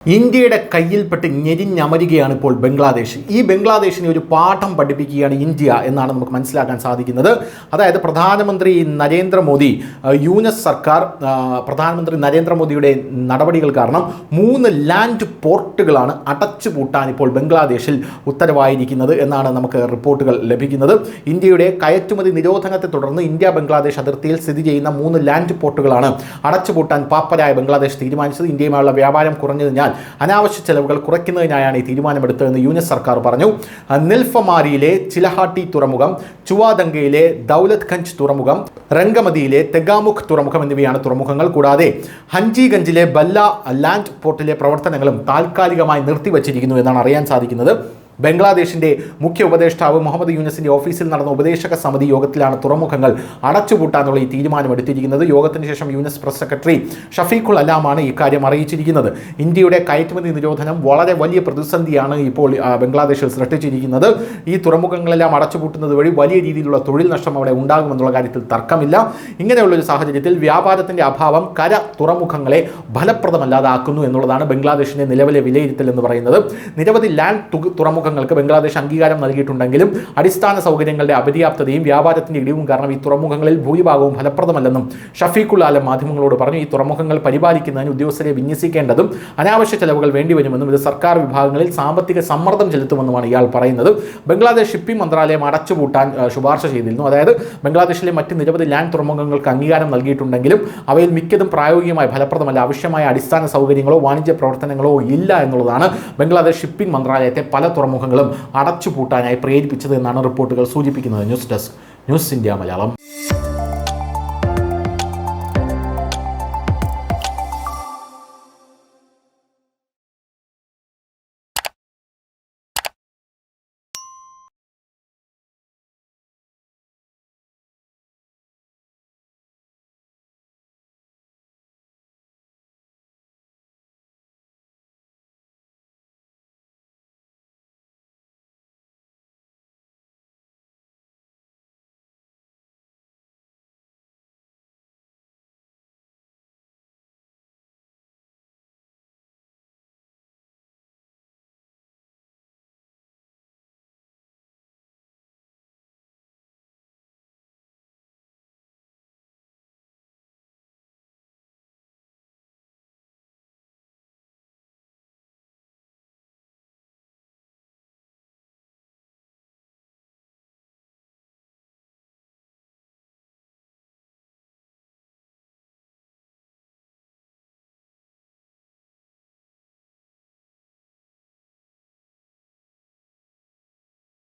ഇന്ത്യയുടെ കയ്യിൽപ്പെട്ട് ഞെരിഞ്ഞമരുകയാണ് ഇപ്പോൾ ബംഗ്ലാദേശ്. ഈ ബംഗ്ലാദേശിനെ ഒരു പാഠം പഠിപ്പിക്കുകയാണ് ഇന്ത്യ എന്നാണ് നമുക്ക് മനസ്സിലാക്കാൻ സാധിക്കുന്നത്. അതായത് പ്രധാനമന്ത്രി നരേന്ദ്രമോദി, യൂനസ് സർക്കാർ, പ്രധാനമന്ത്രി നരേന്ദ്രമോദിയുടെ നടപടികൾ കാരണം 3 ലാൻഡ് പോർട്ടുകളാണ് അടച്ചുപൂട്ടാൻ ഇപ്പോൾ ബംഗ്ലാദേശിൽ ഉത്തരവായിരിക്കുന്നത് എന്നാണ് നമുക്ക് റിപ്പോർട്ടുകൾ ലഭിക്കുന്നത്. ഇന്ത്യയുടെ കയറ്റുമതി നിരോധനത്തെ തുടർന്ന് ഇന്ത്യ ബംഗ്ലാദേശ് അതിർത്തിയിൽ സ്ഥിതി ചെയ്യുന്ന 3 ലാൻഡ് പോർട്ടുകളാണ് അടച്ചുപൂട്ടാൻ പാപ്പരായ ബംഗ്ലാദേശ് തീരുമാനിച്ചത്. ഇന്ത്യയുമായുള്ള വ്യാപാരം കുറഞ്ഞതിനാൽ അനാവശ്യ ചെലവുകൾ കുറയ്ക്കുന്നതിനായാണ് ഈ തീരുമാനമെടുത്തതെന്ന് യൂനസ് സർക്കാർ പറഞ്ഞു. നിൽഫമാരിയിലെ ചിലഹാട്ടി തുറമുഖം, ചുവാദംഗയിലെ ദൗലത്ഗഞ്ച് തുറമുഖം, രംഗമതിയിലെ തെഗാമുഖ് തുറമുഖം എന്നിവയാണ് തുറമുഖങ്ങൾ. കൂടാതെ ഹഞ്ചിഗഞ്ചിലെ ബല്ല ലാൻഡ് പോർട്ടിലെ പ്രവർത്തനങ്ങളും താൽക്കാലികമായി നിർത്തിവച്ചിരിക്കുന്നു എന്നാണ് അറിയാൻ സാധിക്കുന്നത്. ബംഗ്ലാദേശിൻ്റെ മുഖ്യ ഉപദേഷ്ടാവ് മുഹമ്മദ് യൂനസിൻ്റെ ഓഫീസിൽ നടന്ന ഉപദേശക സമിതി യോഗത്തിലാണ് തുറമുഖങ്ങൾ അടച്ചുപൂട്ടാനുള്ള ഈ തീരുമാനമെടുത്തിരിക്കുന്നത്. യോഗത്തിന് ശേഷം യൂനസ് പ്രസ് സെക്രട്ടറി ഷഫീഖുൽ അലാമാണ് ഇക്കാര്യം അറിയിച്ചിരിക്കുന്നത്. ഇന്ത്യയുടെ കയറ്റുമതി നിരോധനം വളരെ വലിയ പ്രതിസന്ധിയാണ് ഇപ്പോൾ ബംഗ്ലാദേശിൽ സൃഷ്ടിച്ചിരിക്കുന്നത്. ഈ തുറമുഖങ്ങളെല്ലാം അടച്ചുപൂട്ടുന്നത് വഴി വലിയ രീതിയിലുള്ള തൊഴിൽ നഷ്ടം അവിടെ ഉണ്ടാകുമെന്നുള്ള കാര്യത്തിൽ തർക്കമില്ല. ഇങ്ങനെയുള്ളൊരു സാഹചര്യത്തിൽ വ്യാപാരത്തിൻ്റെ അഭാവം കര തുറമുഖങ്ങളെ ഫലപ്രദമല്ലാതാക്കുന്നു എന്നുള്ളതാണ് ബംഗ്ലാദേശിൻ്റെ നിലവിലെ വിലയിരുത്തൽ എന്ന് പറയുന്നത്. നിരവധി ലാൻഡ് തുറമുഖങ്ങൾക്ക് ബംഗ്ലാദേശ് അംഗീകാരം നൽകിയിട്ടുണ്ടെങ്കിലും അടിസ്ഥാന സൗകര്യങ്ങളുടെ അപര്യാപ്തതയും വ്യാപാരത്തിന്റെ ഇടിവും കാരണം ഈ തുറമുഖങ്ങളിൽ ഭൂരിഭാഗവും ഫലപ്രദമല്ലെന്നും ഷഫീഖുൽ ആലം മാധ്യമങ്ങളോട് പറഞ്ഞു. ഈ തുറമുഖങ്ങൾ പരിപാലിക്കുന്നതിന് ഉദ്യോഗസ്ഥരെ വിന്യസിക്കേണ്ടതും അനാവശ്യ ചെലവുകൾ വേണ്ടിവരുമെന്നും ഇത് സർക്കാർ വിഭാഗങ്ങളിൽ സാമ്പത്തിക സമ്മർദ്ദം ചെലുത്തുമെന്നുമാണ് ഇയാൾ പറയുന്നത്. ബംഗ്ലാദേശ് ഷിപ്പിംഗ് മന്ത്രാലയം അടച്ചുപൂട്ടാൻ ശുപാർശ ചെയ്തിരുന്നു. അതായത് ബംഗ്ലാദേശിലെ മറ്റ് നിരവധി ലാൻഡ് തുറമുഖങ്ങൾക്ക് അംഗീകാരം നൽകിയിട്ടുണ്ടെങ്കിലും അവയിൽ മിക്കതും പ്രായോഗികമായി ഫലപ്രദമല്ല. ആവശ്യമായ അടിസ്ഥാന സൗകര്യങ്ങളോ വാണിജ്യ പ്രവർത്തനങ്ങളോ ഇല്ല എന്നുള്ളതാണ് ബംഗ്ലാദേശ് ഷിപ്പിംഗ് മന്ത്രാലയത്തെ പല തുറമുഖങ്ങളും അടച്ചുപൂട്ടാനായി പ്രേരിപ്പിച്ചത് എന്നാണ് റിപ്പോർട്ടുകൾ സൂചിപ്പിക്കുന്നത്. News desk, news India Malayalam.